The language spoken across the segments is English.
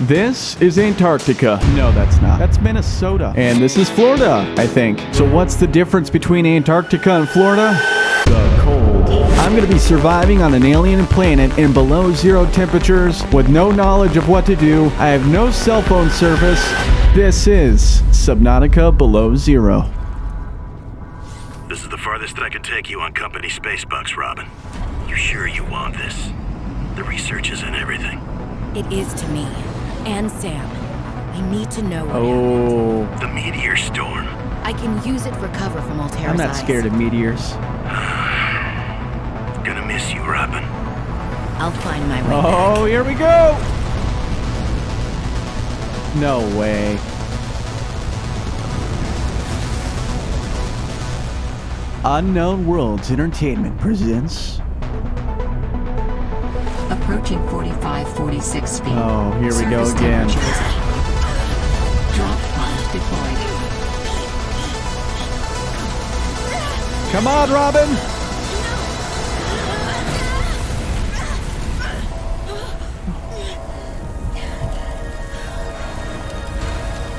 This is Antarctica. No, that's not. That's Minnesota. And this is Florida, I think. So what's the difference between Antarctica and Florida? The cold. I'm gonna be surviving on an alien planet in below zero temperatures with no knowledge of what to do. I have no cell phone service. This is Subnautica Below Zero. This is the farthest I can take you on company space bucks, Robin. You sure you want this? The research is in everything. It is to me. And Sam. I need to know what happened. The meteor storm. I can use it for cover from Altera's I'm not scared of meteors. Gonna miss you, Robin. I'll find my way back. Oh, here we go! No way. Unknown Worlds Entertainment presents... Approaching 45-46 feet. Oh, here we go Surface again. Drop pod deployed. Come on, Robin!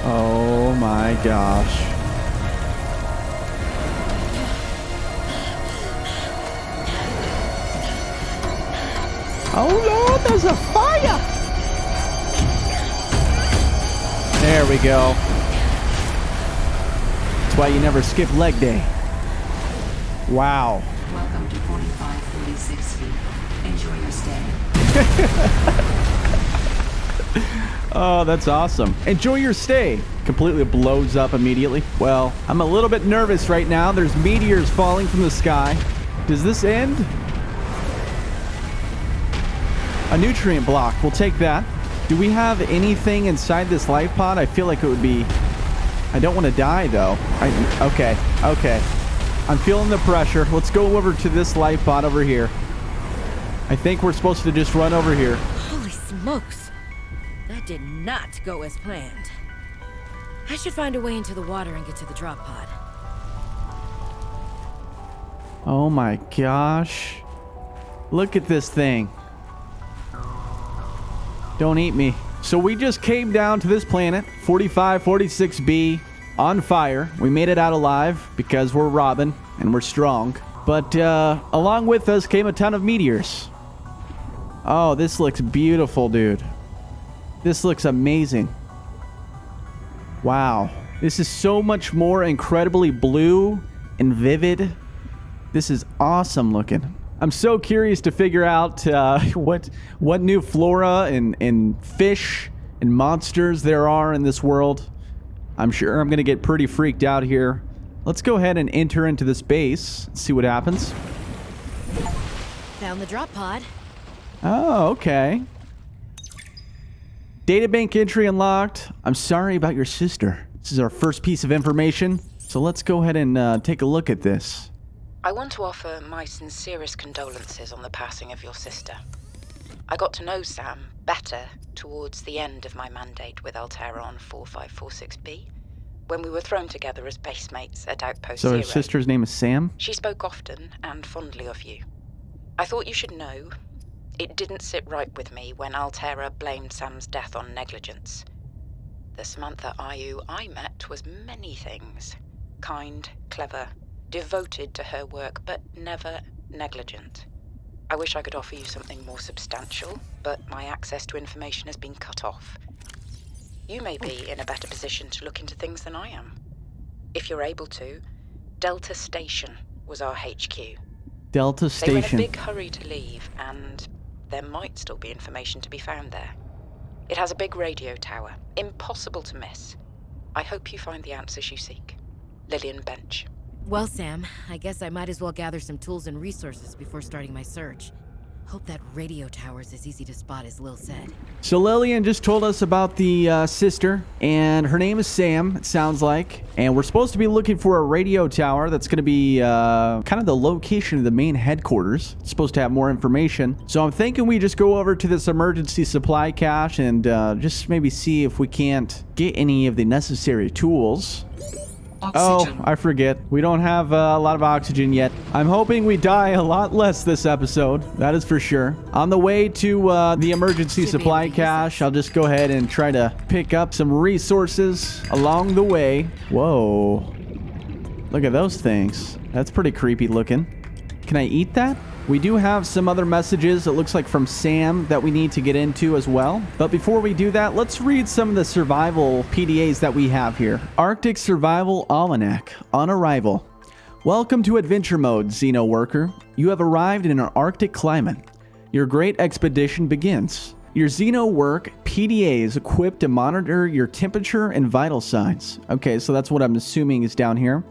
Oh my gosh. Oh Lord, there's a fire! There we go. That's why you never skip leg day. Wow. Welcome to 45-46 feet. Enjoy your stay. Oh, that's awesome. Enjoy your stay. Completely blows up immediately. Well, I'm a little bit nervous right now. There's meteors falling from the sky. Does this end? A nutrient block. We'll take that. Do we have anything inside this life pod? I feel like it would be... I don't want to die, though. Okay. I'm feeling the pressure. Let's go over to this life pod over here. I think we're supposed to just run over here. Holy smokes. That did not go as planned. I should find a way into the water and get to the drop pod. Oh my gosh. Look at this thing. Don't eat me. So we just came down to this planet, 4546b, on fire. We made it out alive because we're Robin and we're strong. But along with us came a ton of meteors. Oh, this looks beautiful, dude. This looks amazing. Wow. This is so much more incredibly blue and vivid. This is awesome looking. I'm so curious to figure out what new flora and fish and monsters there are in this world. I'm sure I'm going to get pretty freaked out here. Let's go ahead and enter into this base. See what happens. Found the drop pod. Oh, okay. Databank entry unlocked. I'm sorry about your sister. This is our first piece of information. So let's go ahead and take a look at this. I want to offer my sincerest condolences on the passing of your sister. I got to know Sam better towards the end of my mandate with Altera on 4546b, when we were thrown together as basemates at Outpost So Zero. her sister's name is Sam? She spoke often and fondly of you. I thought you should know, it didn't sit right with me when Altera blamed Sam's death on negligence. The Samantha Ayu I met was many things. Kind, clever, devoted to her work, but never negligent. I wish I could offer you something more substantial, but my access to information has been cut off. You may be in a better position to look into things than I am. If you're able to, Delta Station was our HQ. Delta They were in a Station. big hurry to leave, and there might still be information to be found there. It has a big radio tower, impossible to miss. I hope you find the answers you seek. Lillian Bench. Well, Sam, I guess I might as well gather some tools and resources before starting my search. Hope that radio tower's as easy to spot as Lil said. So Lillian just told us about the sister, and her name is Sam, it sounds like. And we're supposed to be looking for a radio tower that's going to be kind of the location of the main headquarters. It's supposed to have more information. So I'm thinking we just go over to this emergency supply cache and just maybe see if we can't get any of the necessary tools. Oxygen. Oh, I forget. We don't have a lot of oxygen yet. I'm hoping we die a lot less this episode. That is for sure. On the way to the emergency supply cache, I'll just go ahead and try to pick up some resources along the way. Whoa. Look at those things. That's pretty creepy looking. Can I eat that? We do have some other messages, it looks like from Sam, that we need to get into as well. But before we do that, let's read some of the survival PDAs that we have here. Arctic Survival Almanac. On arrival. Welcome to Adventure Mode, Xeno Worker. You have arrived in an Arctic climate. Your great expedition begins. Your Xeno Work PDA is equipped to monitor your temperature and vital signs. Okay, so that's what I'm assuming is down here.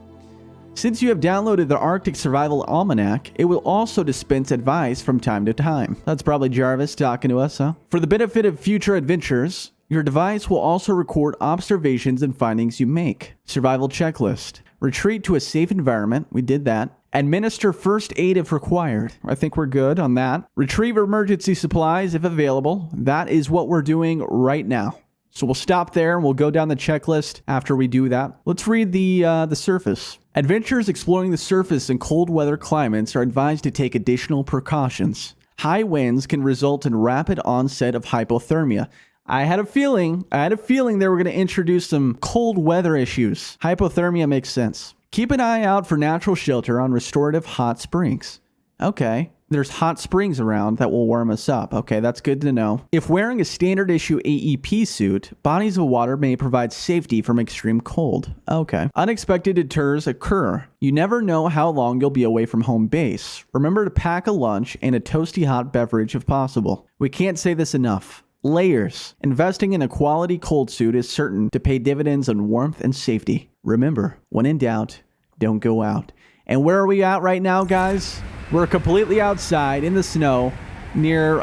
Since you have downloaded the Arctic Survival Almanac, it will also dispense advice from time to time. That's probably Jarvis talking to us, huh? For the benefit of future adventures, your device will also record observations and findings you make. Survival checklist. Retreat to a safe environment. We did that. Administer first aid if required. I think we're good on that. Retrieve emergency supplies if available. That is what we're doing right now. So we'll stop there and we'll go down the checklist after we do that. Let's read the surface. Adventurers exploring the surface in cold weather climates are advised to take additional precautions. High winds can result in rapid onset of hypothermia. I had a feeling they were going to introduce some cold weather issues. Hypothermia makes sense. Keep an eye out for natural shelter on restorative hot springs. Okay. There's hot springs around that will warm us up. Okay, that's good to know. If wearing a standard issue AEP suit, bodies of water may provide safety from extreme cold. Okay. Unexpected deters occur. You never know how long you'll be away from home base. Remember to pack a lunch and a toasty hot beverage if possible. We can't say this enough. Layers. Investing in a quality cold suit is certain to pay dividends on warmth and safety. Remember, when in doubt, don't go out. And where are we at right now, guys? We're completely outside in the snow near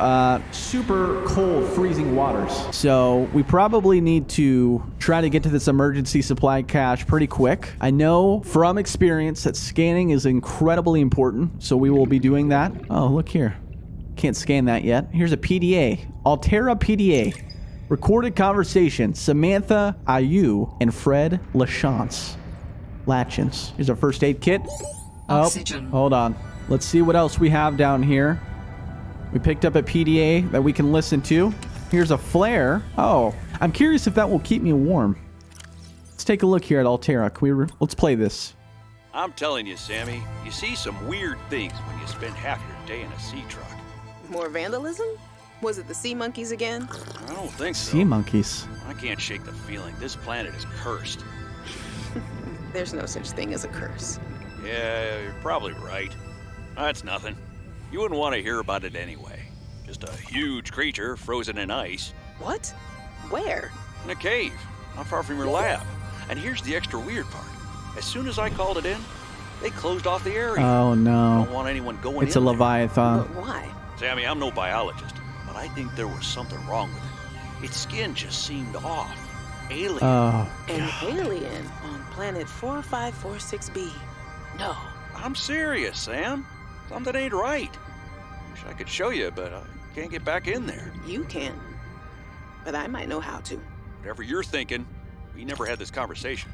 super cold, freezing waters. So we probably need to try to get to this emergency supply cache pretty quick. I know from experience that scanning is incredibly important, so we will be doing that. Oh, look here. Can't scan that yet. Here's a PDA. Altera PDA. Recorded conversation. Samantha Ayu and Fred Lachance. Latchins. Here's our first aid kit. Oxygen. Oh, hold on. Let's see what else we have down here. We picked up a PDA that we can listen to. Here's a flare. Oh, I'm curious if that will keep me warm. Let's take a look here at Altera. Let's play this. I'm telling you, Sammy, you see some weird things when you spend half your day in a sea truck. More vandalism? Was it the sea monkeys again? I don't think so. Sea monkeys. I can't shake the feeling this planet is cursed. There's no such thing as a curse. Yeah, you're probably right. That's nothing. You wouldn't want to hear about it anyway. Just a huge creature frozen in ice. What? Where? In a cave, not far from your lab. And here's the extra weird part. As soon as I called it in, they closed off the area. Oh, I no. don't want anyone going It's in a there. Leviathan. But why? Sammy, I'm no biologist, but I think there was something wrong with it. Its skin just seemed off. Alien. Oh, An alien on planet 4546b. No. I'm serious, Sam. Something ain't right. Wish I could show you, but I can't get back in there. You can. But I might know how to. Whatever you're thinking, we never had this conversation.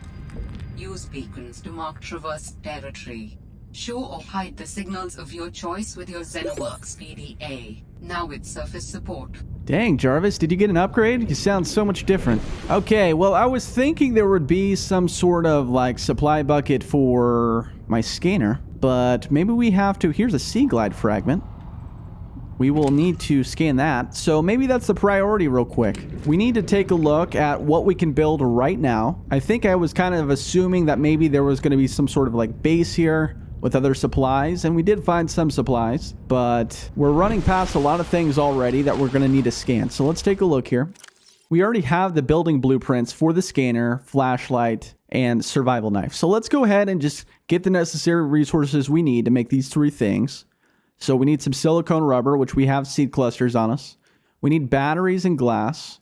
Use beacons to mark traverse territory. Show or hide the signals of your choice with your Xenoworks PDA. Now with surface support. dang, Jarvis, did you get an upgrade? You sound so much different. Okay, well, I was thinking there would be some sort of, like, supply bucket for my scanner, but maybe we have to... Here's a Sea Glide fragment. We will need to scan that, so maybe that's the priority real quick. We need to take a look at what we can build right now. I think I was kind of assuming that maybe there was going to be some sort of, like, base here with other supplies, and we did find some supplies, but we're running past a lot of things already that we're going to need to scan. So let's take a look here. We already have the building blueprints for the scanner, flashlight, and survival knife. So let's go ahead and just get the necessary resources we need to make these three things. So we need some silicone rubber, which we have seed clusters on us. We need batteries and glass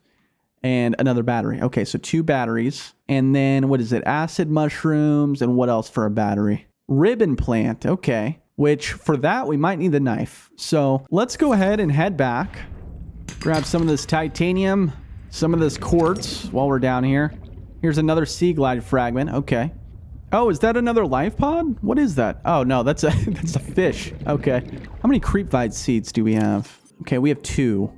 and another battery. Okay, so 2 batteries. And then what is it? Acid mushrooms, and what else for a battery? Ribbon plant, okay. Which, for that, we might need the knife. So let's go ahead and head back. Grab some of this titanium, some of this quartz while we're down here. Here's another Sea Glide fragment, okay. Oh, is that another life pod? What is that? Oh, no, that's a that's a fish. Okay. How many creepvine seeds do we have? Okay, we have 2.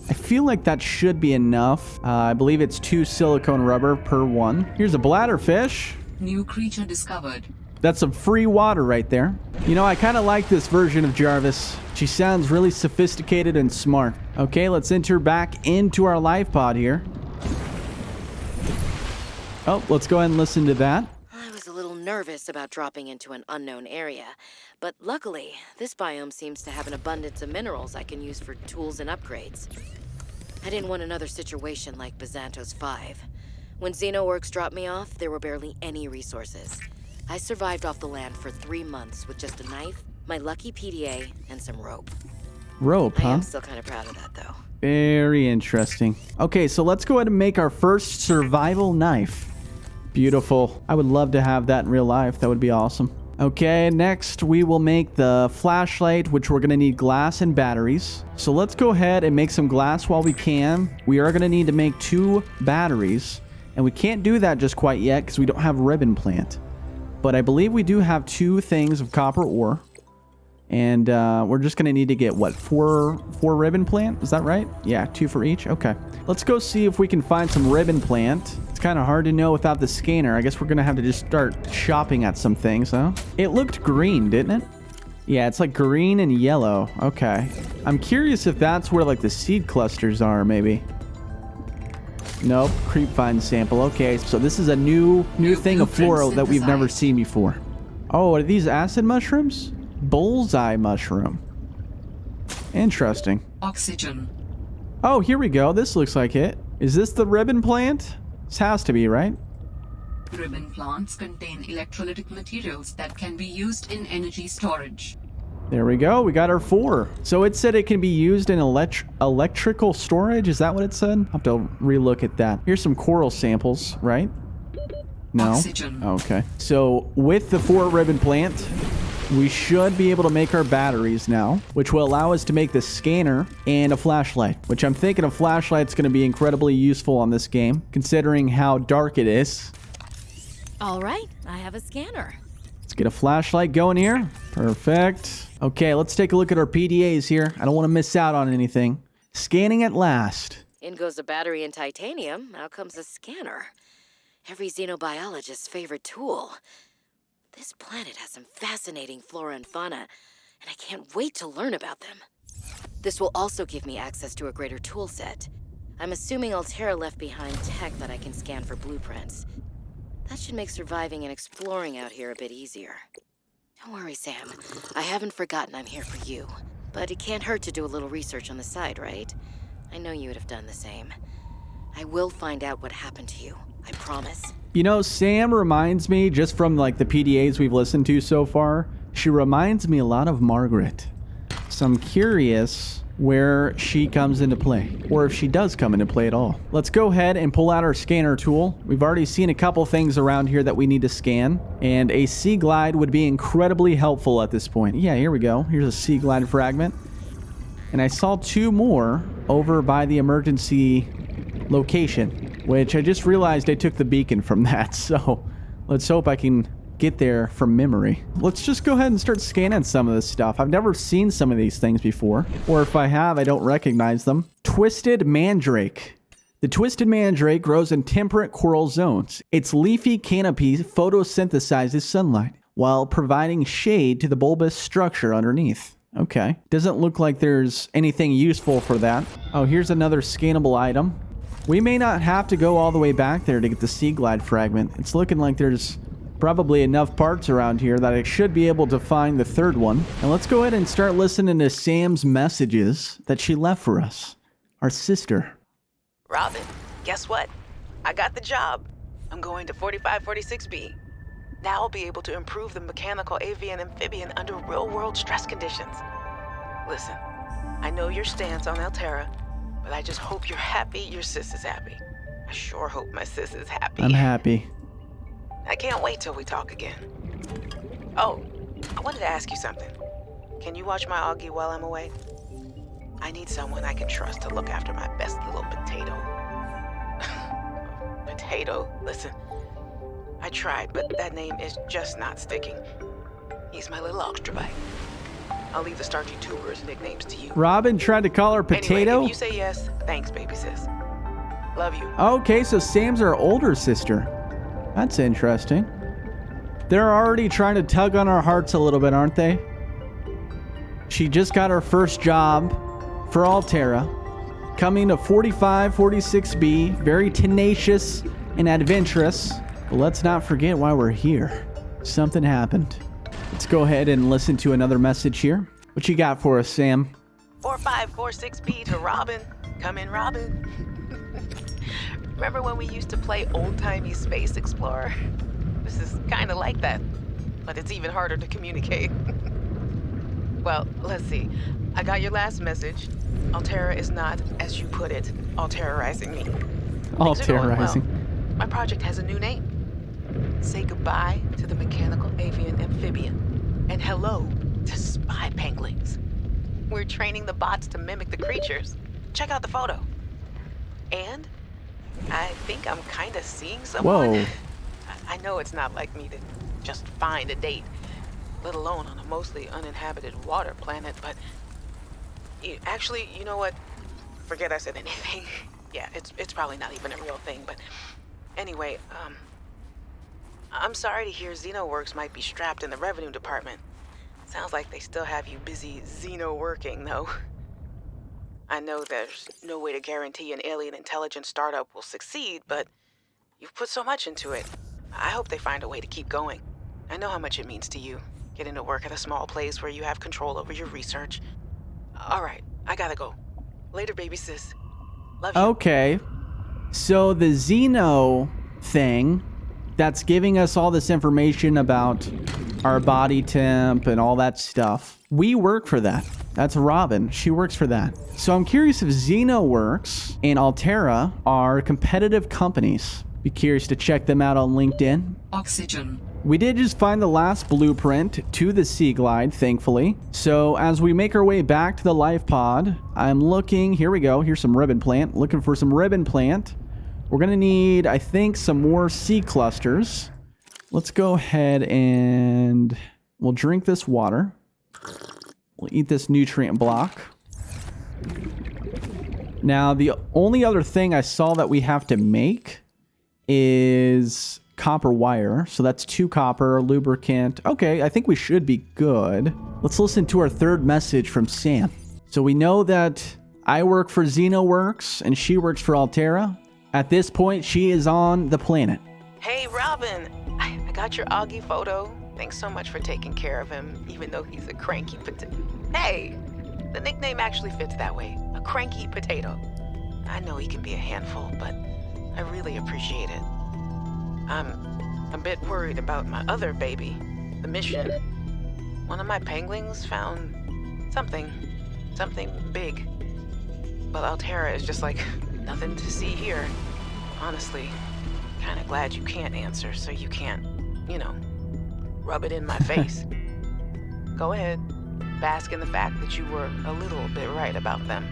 I feel like that should be enough. I believe it's 2 silicone rubber per one. Here's a bladderfish. New creature discovered. That's some free water right there. You know, I kind of like this version of Jarvis. She sounds really sophisticated and smart. Okay, let's enter back into our life pod here. Oh, let's go ahead and listen to that. I was a little nervous about dropping into an unknown area, but luckily, this biome seems to have an abundance of minerals I can use for tools and upgrades. I didn't want another situation like Bazantos 5. When Xenoworks dropped me off, there were barely any resources. I survived off the land for 3 months with just a knife, my lucky PDA, and some rope. Rope, huh? I am still kind of proud of that, though. Very interesting. Okay, so let's go ahead and make our first survival knife. Beautiful. I would love to have that in real life. That would be awesome. Okay, next we will make the flashlight, which we're going to need glass and batteries. So let's go ahead and make some glass while we can. We are going to need to make 2 batteries. And we can't do that just quite yet because we don't have ribbon plant. But I believe we do have 2 things of copper ore. And we're just going to need to get, what, 4 ribbon plant? Is that right? Yeah, 2 for each. Okay. Let's go see if we can find some ribbon plant. It's kind of hard to know without the scanner. I guess we're going to have to just start shopping at some things, huh? It looked green, didn't it? Yeah, it's like green and yellow. Okay. I'm curious if that's where, like, the seed clusters are, maybe. Nope, creepvine sample. Okay, so this is a new thing of flora that we've never seen before. Oh, are these acid mushrooms? Bullseye mushroom. Interesting. Oxygen. Oh, here we go. This looks like it. Is this the ribbon plant? This has to be, right? Ribbon plants contain electrolytic materials that can be used in energy storage. There we go. We got our 4. So it said it can be used in electrical storage. Is that what it said? I'll have to relook at that. Here's some coral samples, right? No? Oxygen. Okay. So with the 4 ribbon plant, we should be able to make our batteries now, which will allow us to make the scanner and a flashlight, which I'm thinking a flashlight's going to be incredibly useful on this game, considering how dark it is. All right, I have a scanner. Let's get a flashlight going here. Perfect. Okay, let's take a look at our PDAs here. I don't want to miss out on anything. Scanning at last. In goes a battery and titanium. Out comes a scanner. Every xenobiologist's favorite tool. This planet has some fascinating flora and fauna, and I can't wait to learn about them. This will also give me access to a greater tool set. I'm assuming Altera left behind tech that I can scan for blueprints. That should make surviving and exploring out here a bit easier. Don't worry, Sam. I haven't forgotten I'm here for you. But it can't hurt to do a little research on the side, right? I know you would have done the same. I will find out what happened to you. I promise. You know, Sam reminds me, just from like the PDAs we've listened to so far, she reminds me a lot of Margaret. So I'm curious where she comes into play, or if she does come into play at all. Let's go ahead and pull out our scanner tool. We've already seen a couple things around here that we need to scan, and a sea glide would be incredibly helpful at this point. Yeah, here we go. Here's a sea glide fragment. And I saw 2 more over by the emergency location, which I just realized I took the beacon from that, so let's hope I can get there from memory. Let's just go ahead and start scanning some of this stuff. I've never seen some of these things before, or if I have, I don't recognize them. Twisted mandrake. The twisted mandrake grows in temperate coral zones. Its leafy canopy photosynthesizes sunlight while providing shade to the bulbous structure underneath. Okay. Doesn't look like there's anything useful for that. Oh, here's another scannable item. We may not have to go all the way back there to get the sea glide fragment. It's looking like there's probably enough parts around here that I should be able to find the 3rd one. And let's go ahead and start listening to Sam's messages that she left for us. Our sister. Robin, guess what? I got the job. I'm going to 4546B. Now I'll be able to improve the mechanical avian amphibian under real-world stress conditions. Listen, I know your stance on Altera, but I just hope you're happy your sis is happy. I sure hope my sis is happy. I'm happy. I can't wait till we talk again. Oh, I wanted to ask you something. Can you watch my Augie while I'm away? I need someone I can trust to look after my best little potato. Potato, listen. I tried, but that name is just not sticking. He's my little ultravite. I'll leave the starchy tubers nicknames to you. Robin tried to call her Potato? Anyway, if you say yes, thanks, baby sis. Love you. Okay, so Sam's our older sister. That's interesting. They're already trying to tug on our hearts a little bit, aren't they? She just got her first job for Altera. Coming to 4546B. Very tenacious and adventurous. But let's not forget why we're here. Something happened. Let's go ahead and listen to another message here. What you got for us, Sam? 4546B to Robin. Come in, Robin. Remember when we used to play old-timey Space Explorer? This is kind of like that, but it's even harder to communicate. Well, let's see. I got your last message. Altera is not, as you put it, all-terrorizing me. All-terrorizing. Well. My project has a new name. Say goodbye to the mechanical avian amphibian, and hello to spy penguins. We're training the bots to mimic the creatures. Check out the photo. And I think I'm kind of seeing someone. Whoa. I know it's not like me to just find a date, let alone on a mostly uninhabited water planet, but actually, you know what? Forget I said anything. Yeah, it's probably not even a real thing, but anyway, I'm sorry to hear XenoWorks might be strapped in the revenue department. Sounds like they still have you busy Xeno working, though. I know there's no way to guarantee an alien intelligence startup will succeed, but you've put so much into it. I hope they find a way to keep going. I know how much it means to you, getting to work at a small place where you have control over your research. All right, I gotta go. Later, baby sis. Love you. Okay. So the Xeno thing that's giving us all this information about our body temp and all that stuff, we work for that. That's Robin. She works for that. So I'm curious if XenoWorks and Altera are competitive companies. Be curious to check them out on LinkedIn. Oxygen. We did just find the last blueprint to the Sea Glide, thankfully. So as we make our way back to the life pod, I'm looking, here we go, here's some ribbon plant. Looking for some ribbon plant. We're gonna need, I think, some more sea clusters. Let's go ahead and we'll drink this water. We'll eat this nutrient block. Now, the only other thing I saw that we have to make is copper wire. So that's 2 copper, lubricant. Okay, I think we should be good. Let's listen to our third message from Sam. So we know that I work for XenoWorks and she works for Altera. At this point, she is on the planet. Hey, Robin. I got your Augie photo. Thanks so much for taking care of him, even though he's a cranky potato. Hey, the nickname actually fits that way. A cranky potato. I know he can be a handful, but I really appreciate it. I'm a bit worried about my other baby, the mission. One of my penguins found something big. But Altera is just like, nothing to see here. Honestly, kinda glad you can't answer so you can't, rub it in my face. Go ahead, bask in the fact that you were a little bit right about them.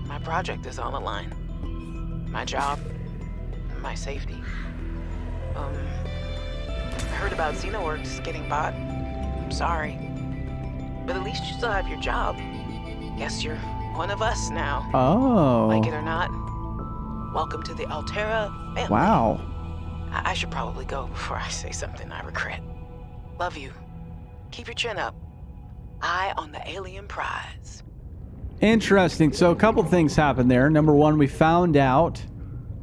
My project is on the line. My job, my safety. I heard about XenoWorks getting bought. I'm sorry. But at least you still have your job. Guess you're one of us now. Oh. Like it or not. Welcome to the Altera family. Wow. I should probably go before I say something I regret. Love you. Keep your chin up. Eye on the alien prize. Interesting. So a couple things happened there. Number one, we found out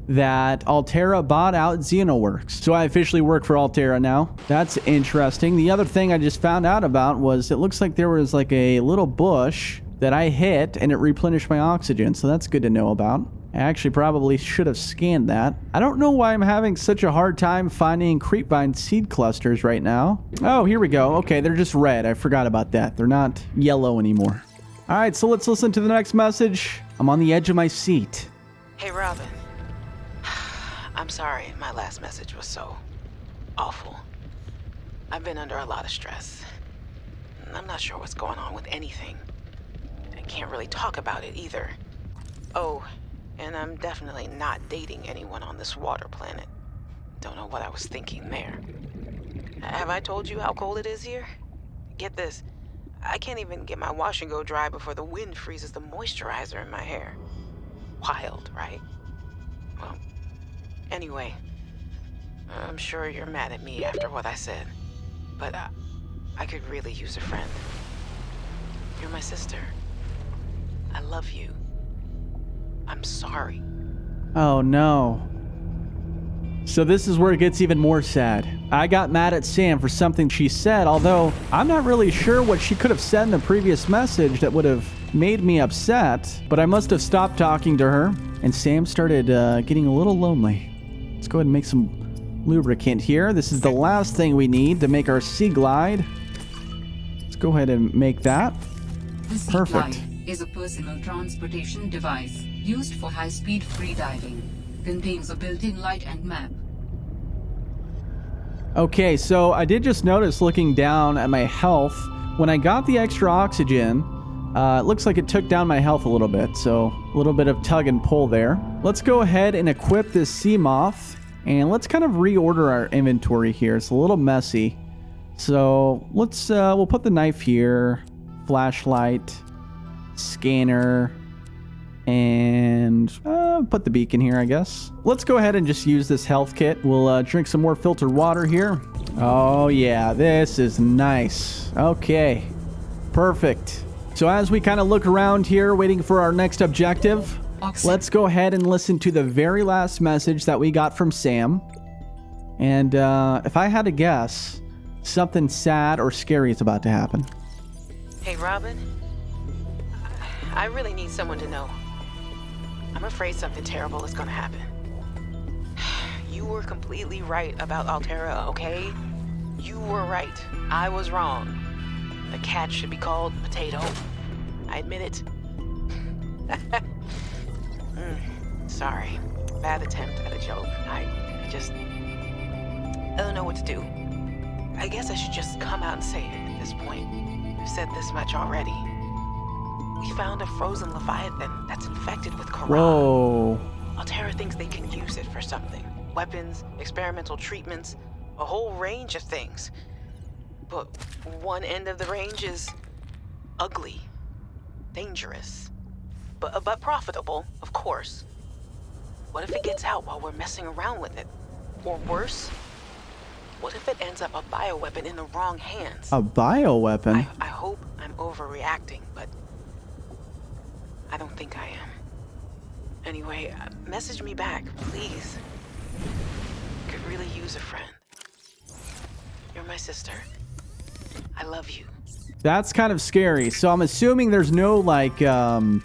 that Altera bought out XenoWorks. So I officially work for Altera now. That's interesting. The other thing I just found out about was it looks like there was like a little bush that I hit and it replenished my oxygen. So that's good to know about. I actually probably should have scanned that. I don't know why I'm having such a hard time finding creepvine seed clusters right now. Oh, here we go. Okay, they're just red. I forgot about that. They're not yellow anymore. All right, so let's listen to the next message. I'm on the edge of my seat. Hey, Robin. I'm sorry my last message was so awful. I've been under a lot of stress. I'm not sure what's going on with anything. I can't really talk about it either. Oh, and I'm definitely not dating anyone on this water planet. Don't know what I was thinking there. Have I told you how cold it is here? Get this. I can't even get my wash and go dry before the wind freezes the moisturizer in my hair. Wild, right? Well, anyway, I'm sure you're mad at me after what I said, but I could really use a friend. You're my sister. I love you. I'm sorry. Oh no. So this is where it gets even more sad. I got mad at Sam for something she said, although I'm not really sure what she could have said in the previous message that would have made me upset, but I must have stopped talking to her, and Sam started getting a little lonely. Let's go ahead and make some lubricant here. This is the last thing we need to make our Sea Glide. Let's go ahead and make that. The Sea Perfect. Glide is a personal transportation device used for high-speed freediving. Contains a built-in light and map. Okay, so I did just notice looking down at my health, when I got the extra oxygen, it looks like it took down my health a little bit, so a little bit of tug and pull there. Let's go ahead and equip this sea moth, and let's kind of reorder our inventory here. It's a little messy. So let's, we'll put the knife here, flashlight, scanner, and put the beacon here, I guess. Let's go ahead and just use this health kit. We'll drink some more filtered water here. Oh yeah, this is nice. Okay, perfect. So as we kind of look around here waiting for our next objective, let's go ahead and listen to the very last message that we got from Sam. And if I had to guess, something sad or scary is about to happen. Hey, Robin. I really need someone to know. I'm afraid something terrible is gonna happen. You were completely right about Altera, okay? You were right. I was wrong. The cat should be called Potato. I admit it. Sorry. Bad attempt at a joke. I don't know what to do. I guess I should just come out and say it at this point. I've said this much already. We found a frozen Leviathan that's infected with Quran. Whoa. Altera thinks they can use it for something. Weapons, experimental treatments, a whole range of things. But one end of the range is ugly, dangerous, but profitable, of course. What if it gets out while we're messing around with it? Or worse, what if it ends up a bioweapon in the wrong hands? A bioweapon? I hope I'm overreacting, but I don't think I am. Anyway, message me back, please. Could really use a friend. You're my sister. I love you. That's kind of scary. So I'm assuming there's no like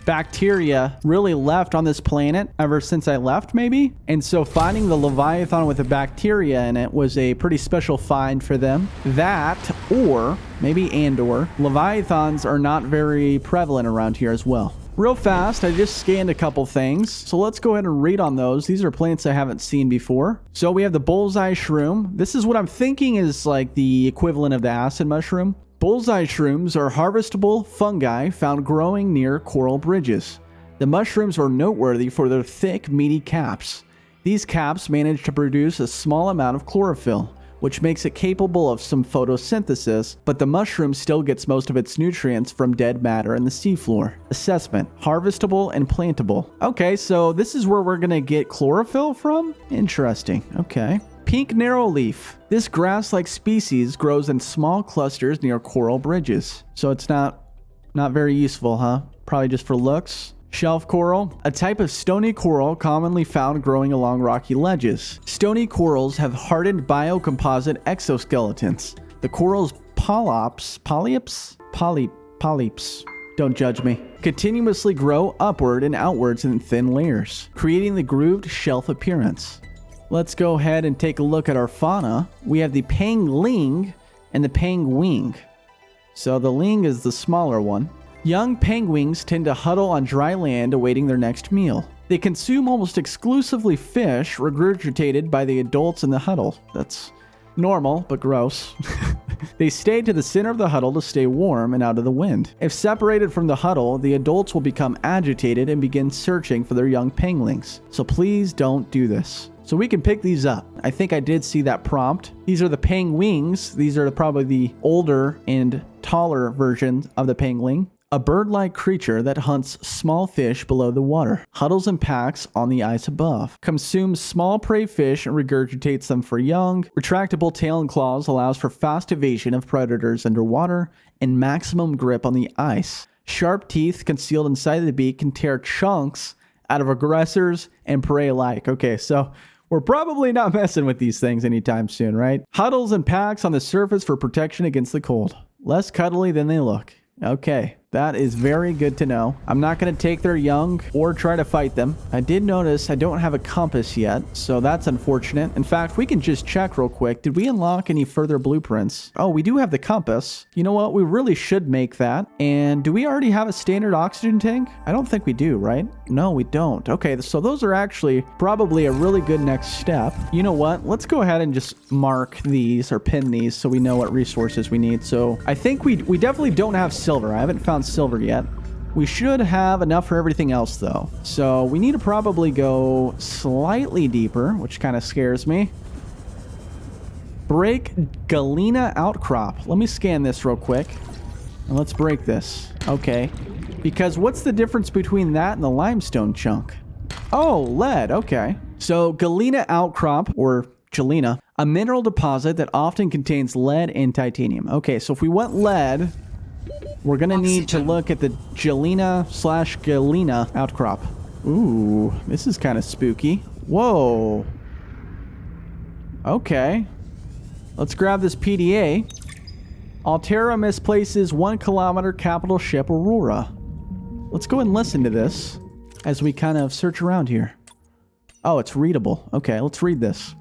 bacteria really left on this planet ever since I left, maybe. And so finding the Leviathan with a bacteria in it was a pretty special find for them. That, or maybe and/or Leviathans are not very prevalent around here as well. Real fast, I just scanned a couple things, so let's go ahead and read on those. These are plants I haven't seen before. So we have the bullseye shroom. This is what I'm thinking is like the equivalent of the acid mushroom. Bullseye shrooms are harvestable fungi found growing near coral bridges. The mushrooms are noteworthy for their thick, meaty caps. These caps manage to produce a small amount of chlorophyll, which makes it capable of some photosynthesis, but the mushroom still gets most of its nutrients from dead matter in the seafloor. Assessment: harvestable and plantable. Okay, so this is where we're gonna get chlorophyll from? Interesting, okay. Pink narrowleaf. This grass-like species grows in small clusters near coral bridges. So it's not very useful, huh? Probably just for looks. Shelf coral, a type of stony coral commonly found growing along rocky ledges. Stony corals have hardened biocomposite exoskeletons. The coral's polyps, don't judge me, continuously grow upward and outwards in thin layers, creating the grooved shelf appearance. Let's go ahead and take a look at our fauna. We have the pangling and the pangwing. So the ling is the smaller one. Young penguins tend to huddle on dry land awaiting their next meal. They consume almost exclusively fish regurgitated by the adults in the huddle. That's normal, but gross. They stay to the center of the huddle to stay warm and out of the wind. If separated from the huddle, the adults will become agitated and begin searching for their young penguins. So please don't do this. So we can pick these up. I think I did see that prompt. These are the penguins. These are probably the older and taller versions of the penguin. A bird-like creature that hunts small fish below the water, huddles in packs on the ice above, consumes small prey fish and regurgitates them for young. Retractable tail and claws allows for fast evasion of predators underwater and maximum grip on the ice. Sharp teeth concealed inside the beak can tear chunks out of aggressors and prey alike. Okay, so we're probably not messing with these things anytime soon, right? Huddles and packs on the surface for protection against the cold. Less cuddly than they look. Okay, that is very good to know. I'm not going to take their young or try to fight them. I did notice I don't have a compass yet, so that's unfortunate. In fact, we can just check real quick. Did we unlock any further blueprints? Oh, we do have the compass. You know what? We really should make that. And do we already have a standard oxygen tank? I don't think we do, right? No, we don't. Okay, so those are actually probably a really good next step. You know what? Let's go ahead and just mark these or pin these so we know what resources we need. So I think we definitely don't have silver. I haven't found silver yet. We should have enough for everything else though. So we need to probably go slightly deeper, which kind of scares me. Break galena outcrop. Let me scan this real quick. And let's break this. Okay. Because what's the difference between that and the limestone chunk? Oh, lead. Okay. So galena outcrop, or galena, a mineral deposit that often contains lead and titanium. Okay, so if we want lead, we're going to need to look at the galena outcrop. Ooh, this is kind of spooky. Whoa. Okay. Let's grab this PDA. Altera misplaces 1 kilometer capital ship Aurora. Let's go and listen to this as we kind of search around here. Oh, it's readable. Okay, let's read this.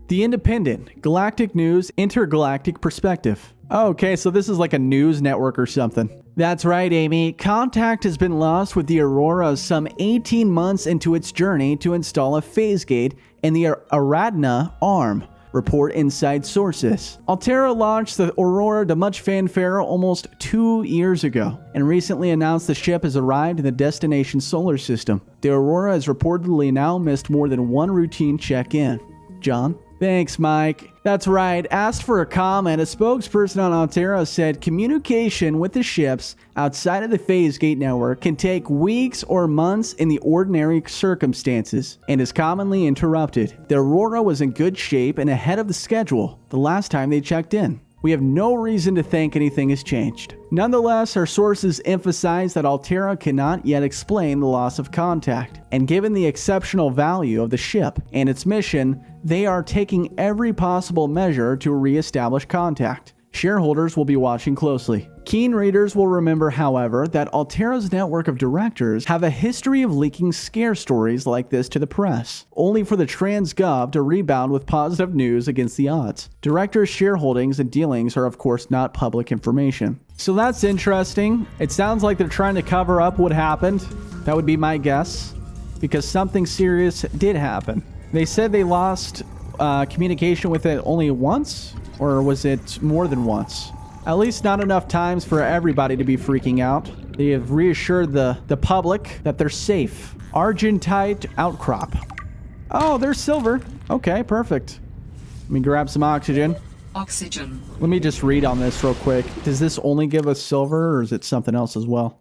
The Independent, Galactic News, Intergalactic Perspective. Okay, so this is like a news network or something. That's right, Amy. Contact has been lost with the Aurora some 18 months into its journey to install a phase gate in the Aradna arm. Report inside sources. Altera launched the Aurora to much fanfare almost 2 years ago, and recently announced the ship has arrived in the destination solar system. The Aurora has reportedly now missed more than 1 routine check-in. John? Thanks, Mike. That's right. Asked for a comment, a spokesperson on Altera said communication with the ships outside of the phase gate network can take weeks or months in the ordinary circumstances and is commonly interrupted. The Aurora was in good shape and ahead of the schedule the last time they checked in. We have no reason to think anything has changed. Nonetheless, our sources emphasize that Altera cannot yet explain the loss of contact, and given the exceptional value of the ship and its mission, they are taking every possible measure to re-establish contact. Shareholders will be watching closely. Keen readers will remember, however, that Altera's network of directors have a history of leaking scare stories like this to the press, only for the TransGov to rebound with positive news against the odds. Directors' shareholdings and dealings are, of course, not public information. So that's interesting. It sounds like they're trying to cover up what happened. That would be my guess, because something serious did happen. They said they lost communication with it only once, or was it more than once? At least not enough times for everybody to be freaking out. They have reassured the public that they're safe. Argentite outcrop. Oh, there's silver. Okay, perfect. Let me grab some oxygen. Oxygen. Let me just read on this real quick. Does this only give us silver, or is it something else as well?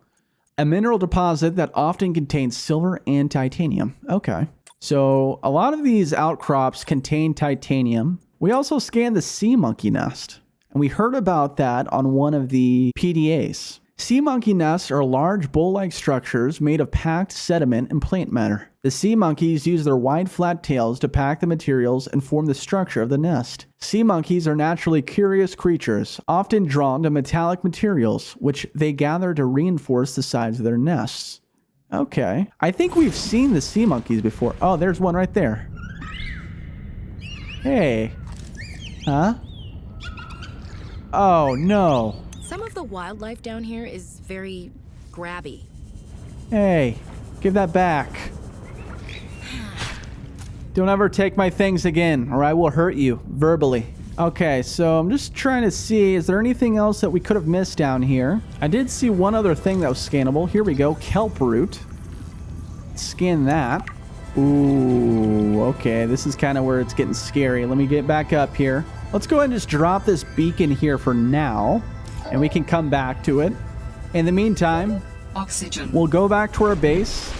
A mineral deposit that often contains silver and titanium. Okay. So a lot of these outcrops contain titanium. We also scanned the sea monkey nest, and we heard about that on one of the PDAs. Sea monkey nests are large bowl-like structures made of packed sediment and plant matter. The sea monkeys use their wide flat tails to pack the materials and form the structure of the nest. Sea monkeys are naturally curious creatures, often drawn to metallic materials, which they gather to reinforce the sides of their nests. Okay. I think we've seen the sea monkeys before. Oh, there's one right there. Hey. Huh? Oh, no. Some of the wildlife down here is very grabby. Hey, give that back. Don't ever take my things again, or I will hurt you verbally. Okay, so I'm just trying to see, is there anything else that we could have missed down here? I did see one other thing that was scannable. Here we go, kelp root. Scan that. Ooh, okay. This is kind of where it's getting scary. Let me get back up here. Let's go ahead and just drop this beacon here for now, and we can come back to it. In the meantime, Oxygen. we'll go back to our base,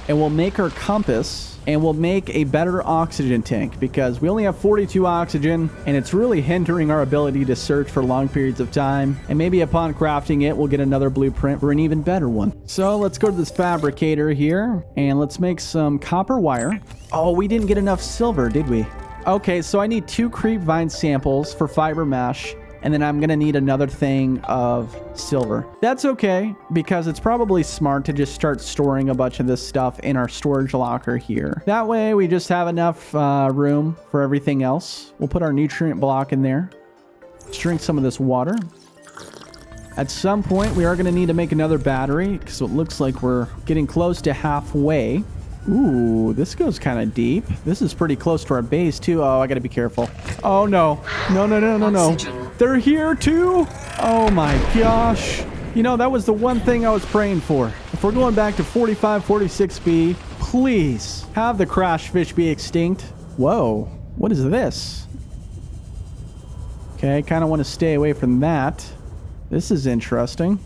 and we'll make our compass, and we'll make a better oxygen tank, because we only have 42 oxygen, and it's really hindering our ability to search for long periods of time. And maybe upon crafting it, we'll get another blueprint for an even better one. So let's go to this fabricator here, and let's make some copper wire. Oh, we didn't get enough silver, did we? Okay, so I need 2 creep vine samples for fiber mesh, and then I'm gonna need another thing of silver. That's okay, because it's probably smart to just start storing a bunch of this stuff in our storage locker here. That way we just have enough room for everything else. We'll put our nutrient block in there. Let's drink some of this water. At some point, we are gonna need to make another battery, because it looks like we're getting close to halfway. Ooh, this goes kind of deep. This is pretty close to our base, too. Oh, I gotta be careful. Oh, no. No, no, no, no, no. Oxygen. They're here, too? Oh, my gosh. You know, that was the one thing I was praying for. If we're going back to 45, 46B, please have the crash fish be extinct. Whoa. What is this? Okay, I kind of want to stay away from that. This is interesting.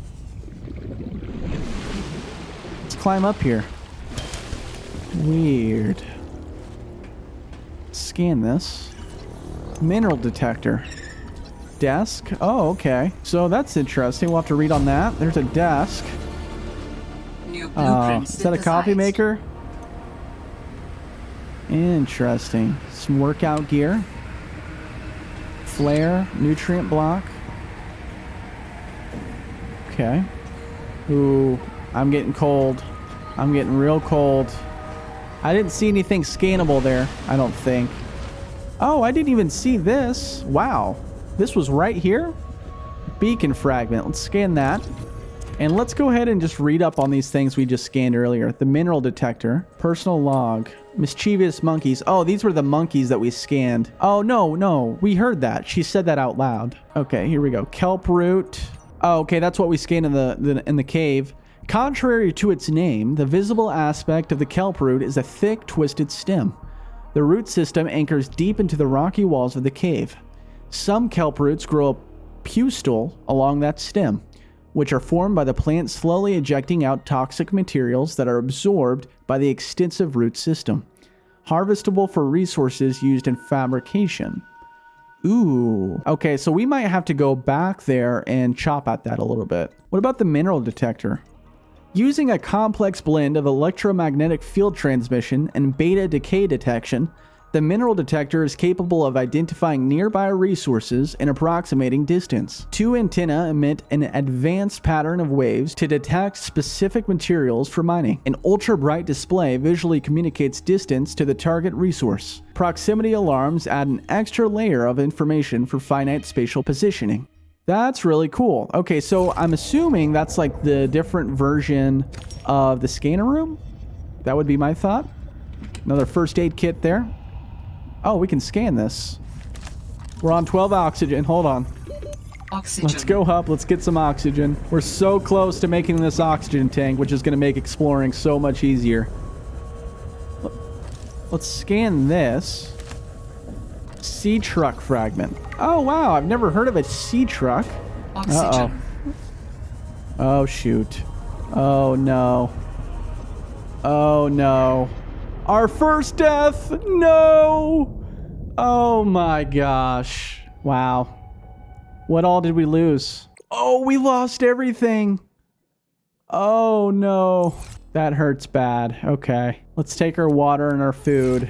Let's climb up here. Weird. Scan this. Mineral detector. Desk. Oh, okay. So that's interesting. We'll have to read on that. There's a desk. New blueprint Is that a coffee synthesized. maker? Interesting. Some workout gear. Flare. Nutrient block. Okay. Ooh, I'm getting cold. I'm getting real cold. I didn't see anything scannable there, I don't think. Oh, I didn't even see this. Wow. This was right here? Beacon fragment. Let's scan that. And let's go ahead and just read up on these things we just scanned earlier. The mineral detector. Personal log. Mischievous monkeys. Oh, these were the monkeys that we scanned. Oh, no, no. We heard that. She said that out loud. Okay, here we go. Kelp root. Oh, okay, that's what we scanned in the cave. Contrary to its name, the visible aspect of the kelp root is a thick, twisted stem. The root system anchors deep into the rocky walls of the cave. Some kelp roots grow a pustule along that stem, which are formed by the plant slowly ejecting out toxic materials that are absorbed by the extensive root system, harvestable for resources used in fabrication. Ooh. Okay, so we might have to go back there and chop at that a little bit. What about the mineral detector? Using a complex blend of electromagnetic field transmission and beta decay detection, the mineral detector is capable of identifying nearby resources and approximating distance. 2 antennae emit an advanced pattern of waves to detect specific materials for mining. An ultra-bright display visually communicates distance to the target resource. Proximity alarms add an extra layer of information for finite spatial positioning. That's really cool. Okay, so I'm assuming that's like the different version of the scanner room. That would be my thought. Another first aid kit there. Oh, we can scan this. We're on 12 oxygen. Hold on. Oxygen. Let's go up. Let's get some oxygen. We're so close to making this oxygen tank, which is going to make exploring so much easier. Let's scan this. Sea truck fragment. Oh, wow. I've never heard of a sea truck. Oxygen. Oh, shoot. Oh, no. Oh, no. Our first death! No! Oh, my gosh. Wow. What all did we lose? Oh, we lost everything. Oh, no. That hurts bad. Okay. Let's take our water and our food.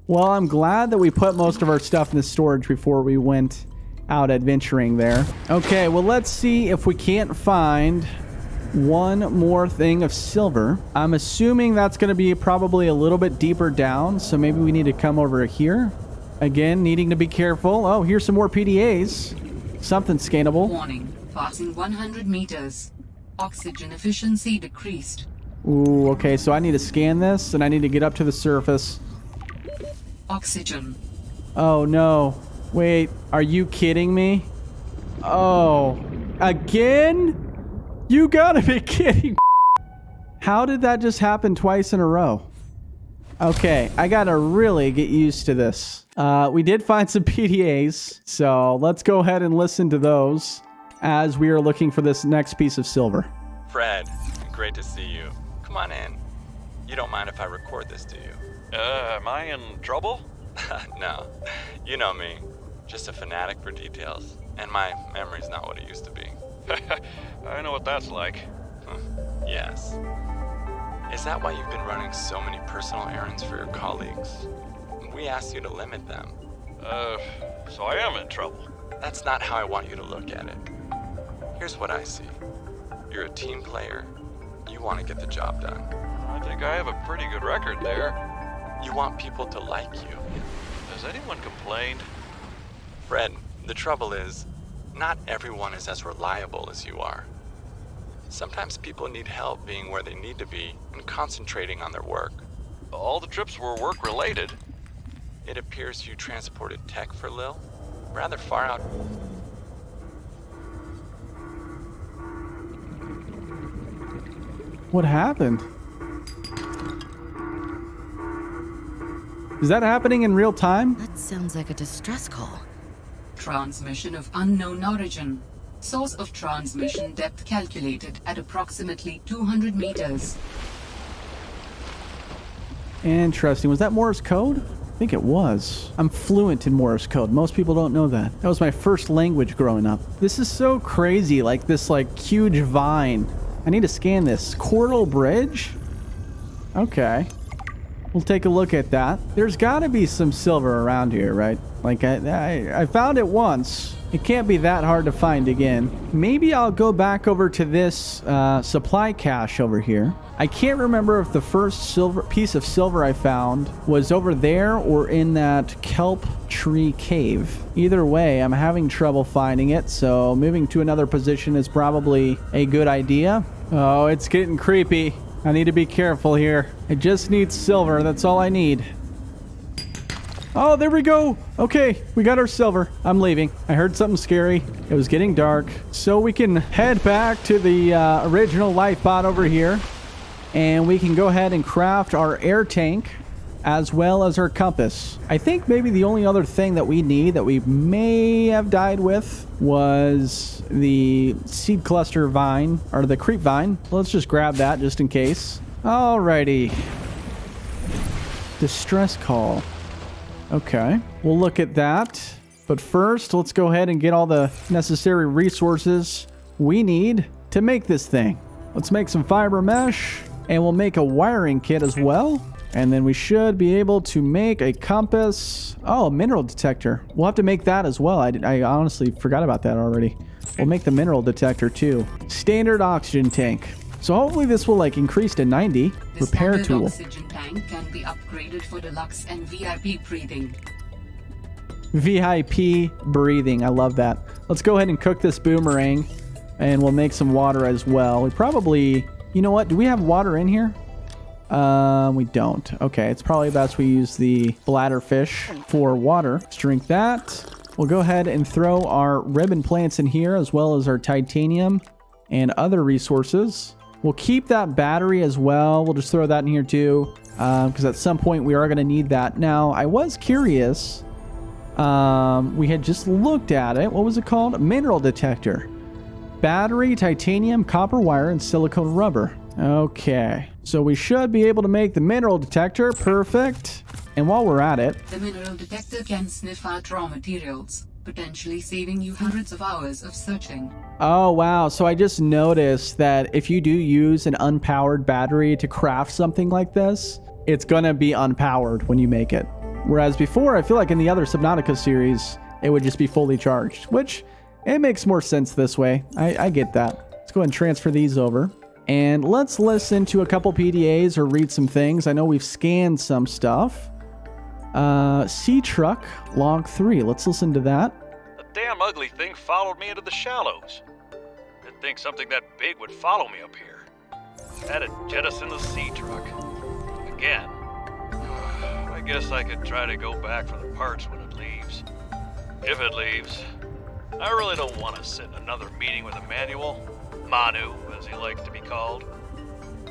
Well, I'm glad that we put most of our stuff in the storage before we went out adventuring there. Okay, well, let's see if we can't find one more thing of silver. I'm assuming that's going to be probably a little bit deeper down, so maybe we need to come over here. Again, needing to be careful. Oh, here's some more PDAs. Something scannable. Warning. Passing 100 meters. Oxygen efficiency decreased. Ooh, okay, so I need to scan this, and I need to get up to the surface. Oxygen. Oh, no. Wait, are you kidding me? Oh, again? You gotta be kidding. How did that just happen twice in a row? Okay, I gotta really get used to this. We did find some PDAs, so let's go ahead and listen to those as we are looking for this next piece of silver. Fred, great to see you. Come on in. You don't mind if I record this, do you? Am I in trouble? No, you know me. Just a fanatic for details, and my memory's not what it used to be. I know what that's like. Yes. Is that why you've been running so many personal errands for your colleagues? We asked you to limit them. So I am in trouble. That's not how I want you to look at it. Here's what I see. You're a team player. You want to get the job done. I think I have a pretty good record there. You want people to like you. Has anyone complained? Fred, the trouble is, not everyone is as reliable as you are. Sometimes people need help being where they need to be and concentrating on their work. All the trips were work-related. It appears you transported tech for Lil, rather far out. What happened? Is that happening in real time? That sounds like a distress call. Transmission of unknown origin. Source of transmission depth calculated at approximately 200 meters. Interesting. Was that Morse code? I think it was. I'm fluent in Morse code. Most people don't know that. That was my first language growing up. This is so crazy, like this huge vine. I need to scan this. Coral Bridge? Okay. We'll take a look at that. There's got to be some silver around here, right? Like, I found it once. It can't be that hard to find again. Maybe I'll go back over to this supply cache over here. I can't remember if the first piece of silver I found was over there or in that kelp tree cave. Either way, I'm having trouble finding it, so moving to another position is probably a good idea. Oh, it's getting creepy. I need to be careful here. I just need silver. That's all I need. Oh, there we go. Okay, we got our silver. I'm leaving. I heard something scary. It was getting dark. So we can head back to the original life pod over here. And we can go ahead and craft our air tank as well as our compass. I think maybe the only other thing that we need that we may have died with was the seed cluster vine, or the creep vine. Let's just grab that just in case. Alrighty. Distress call. Okay, we'll look at that. But first, let's go ahead and get all the necessary resources we need to make this thing. Let's make some fiber mesh, and we'll make a wiring kit as well. And then we should be able to make a compass. Oh, a mineral detector. We'll have to make that as well. I honestly forgot about that already. We'll make the mineral detector too. Standard oxygen tank. So hopefully this will increase to 90. The Repair standard tool. oxygen tank can be upgraded for deluxe and VIP breathing. VIP breathing. I love that. Let's go ahead and cook this boomerang, and we'll make some water as well. We probably, you know what? Do we have water in here? We don't. Okay, it's probably best we use the bladder fish for water. Let's drink that. We'll go ahead and throw our ribbon plants in here as well as our titanium and other resources. We'll keep that battery as well. We'll just throw that in here too, because at some point we are going to need that. Now, I was curious. We had just looked at it. What was it called? A mineral detector. Battery, titanium, copper wire, and silicone rubber. Okay, so we should be able to make the mineral detector. Perfect. And while we're at it, The mineral detector can sniff out raw materials, potentially saving you hundreds of hours of searching. oh wow, so I just noticed that if you do use an unpowered battery to craft something like this, it's gonna be unpowered when you make it. Whereas before, I feel like in the other Subnautica series, it would just be fully charged, which it makes more sense this way. I get that. Let's go ahead and transfer these over. And let's listen to a couple PDAs or read some things. I know we've scanned some stuff. Sea Truck, Log 3. Let's listen to that. The damn ugly thing followed me into the shallows. Didn't think something that big would follow me up here. Had to jettison the sea truck. Again. I guess I could try to go back for the parts when it leaves. If it leaves. I really don't want to sit in another meeting with Emmanuel. Manu, as he likes to be called.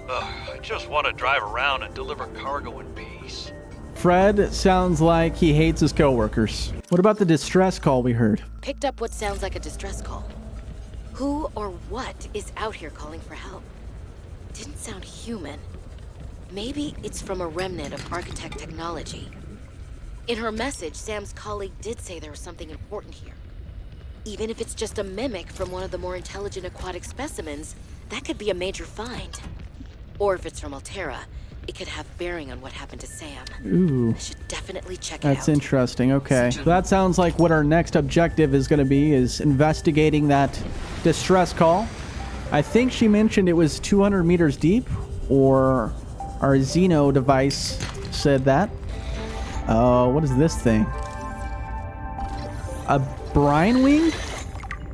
I just want to drive around and deliver cargo in peace. peace. Fred sounds like he hates his coworkers. What about the distress call we heard? Picked up what sounds like a distress call. Who or what is out here calling for help? Didn't sound human. Maybe it's from a remnant of architect technology. In her message, Sam's colleague did say there was something important here. Even if it's just a mimic from one of the more intelligent aquatic specimens, that could be a major find. Or if it's from Altera, it could have bearing on what happened to Sam. Ooh. I should definitely check it out. That's interesting. Okay. So that sounds like what our next objective is going to be, is investigating that distress call. I think she mentioned it was 200 meters deep, or our Xeno device said that. What is this thing? A brine wing?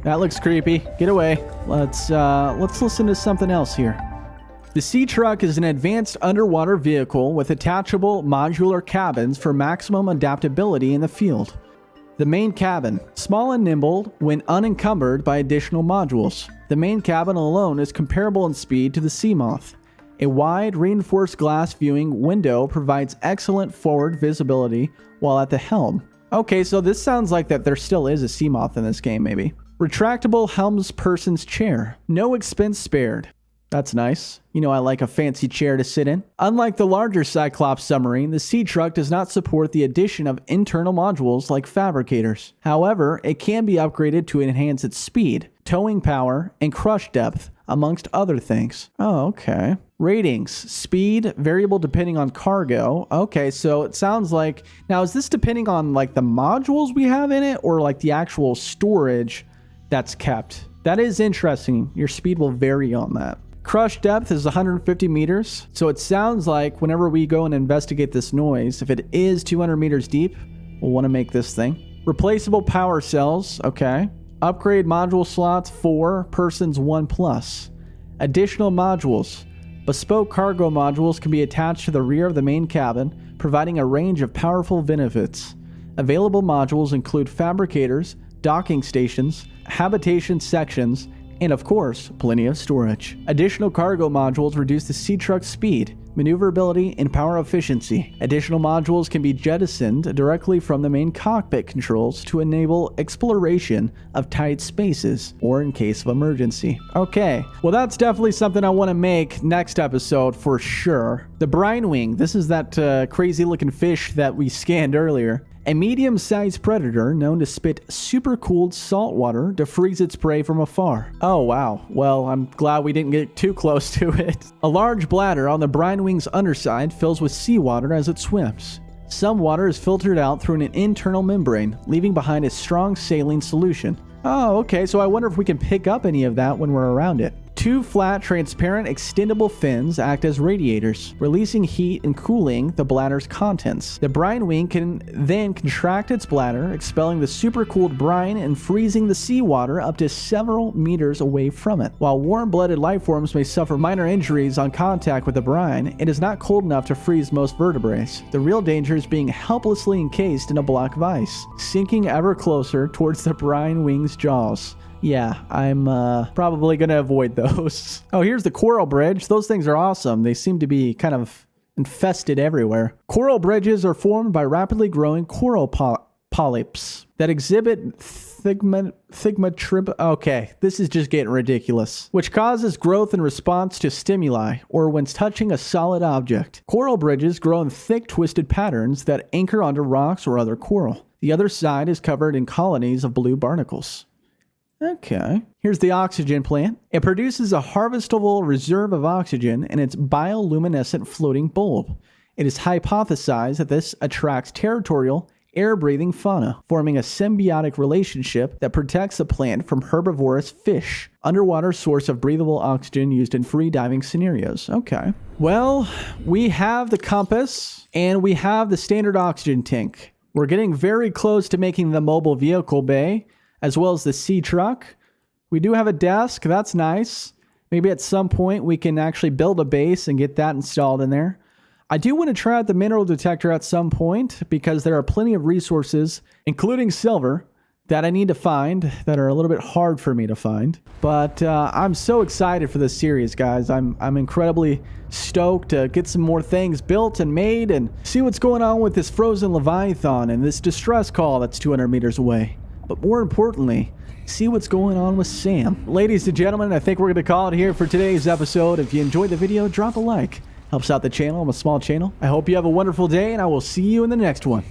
That looks creepy. Get away. Let's listen to something else here. The Sea Truck is an advanced underwater vehicle with attachable modular cabins for maximum adaptability in the field. The main cabin, small and nimble when unencumbered by additional modules. The main cabin alone is comparable in speed to the Seamoth. A wide, reinforced glass viewing window provides excellent forward visibility while at the helm. Okay, so this sounds like that there still is a Seamoth in this game, maybe. Retractable helmsperson's chair. No expense spared. That's nice. You know, I like a fancy chair to sit in. Unlike the larger Cyclops submarine, the Sea Truck does not support the addition of internal modules like fabricators. However, it can be upgraded to enhance its speed, towing power, and crush depth, amongst other things. Oh, okay. Ratings. Speed, variable depending on cargo. Okay, so it sounds like... Now, is this depending on, like, the modules we have in it, or, like, the actual storage that's kept? That is interesting. Your speed will vary on that. Crush depth is 150 meters, so it sounds like whenever we go and investigate this noise, if it is 200 meters deep, we'll want to make this thing. Replaceable power cells, okay. Upgrade module slots 4, persons 1+. Additional modules. Bespoke cargo modules can be attached to the rear of the main cabin, providing a range of powerful benefits. Available modules include fabricators, docking stations, habitation sections, and of course, plenty of storage. Additional cargo modules reduce the Sea Truck's speed, maneuverability, and power efficiency. Additional modules can be jettisoned directly from the main cockpit controls to enable exploration of tight spaces, or in case of emergency. Okay, well that's definitely something I want to make next episode for sure. The brine wing, this is that crazy looking fish that we scanned earlier. A medium-sized predator known to spit supercooled salt water to freeze its prey from afar. Oh wow, well I'm glad we didn't get too close to it. A large bladder on the brine wing's underside fills with seawater as it swims. Some water is filtered out through an internal membrane, leaving behind a strong saline solution. Oh, okay, so I wonder if we can pick up any of that when we're around it. 2 flat, transparent, extendable fins act as radiators, releasing heat and cooling the bladder's contents. The brine wing can then contract its bladder, expelling the supercooled brine and freezing the seawater up to several meters away from it. While warm-blooded life forms may suffer minor injuries on contact with the brine, it is not cold enough to freeze most vertebrates. The real danger is being helplessly encased in a block of ice, sinking ever closer towards the brine wing's jaws. Yeah, I'm probably going to avoid those. Oh, here's the coral bridge. Those things are awesome. They seem to be kind of infested everywhere. Coral bridges are formed by rapidly growing coral polyps that exhibit okay, this is just getting ridiculous. Which causes growth in response to stimuli or when touching a solid object. Coral bridges grow in thick, twisted patterns that anchor onto rocks or other coral. The other side is covered in colonies of blue barnacles. Okay. Here's the oxygen plant. It produces a harvestable reserve of oxygen in its bioluminescent floating bulb. It is hypothesized that this attracts territorial, air-breathing fauna, forming a symbiotic relationship that protects the plant from herbivorous fish, underwater source of breathable oxygen used in free diving scenarios. Okay. Well, we have the compass, and we have the standard oxygen tank. We're getting very close to making the mobile vehicle bay, as well as the Sea Truck. We do have a desk. That's nice. Maybe at some point we can actually build a base and get that installed in there. I do want to try out the mineral detector at some point because there are plenty of resources, including silver, that I need to find that are a little bit hard for me to find. But I'm so excited for this series, guys. I'm incredibly stoked to get some more things built and made and see what's going on with this frozen Leviathan and this distress call that's 200 meters away. But more importantly, see what's going on with Sam. Ladies and gentlemen, I think we're going to call it here for today's episode. If you enjoyed the video, drop a like. Helps out the channel. I'm a small channel. I hope you have a wonderful day, and I will see you in the next one.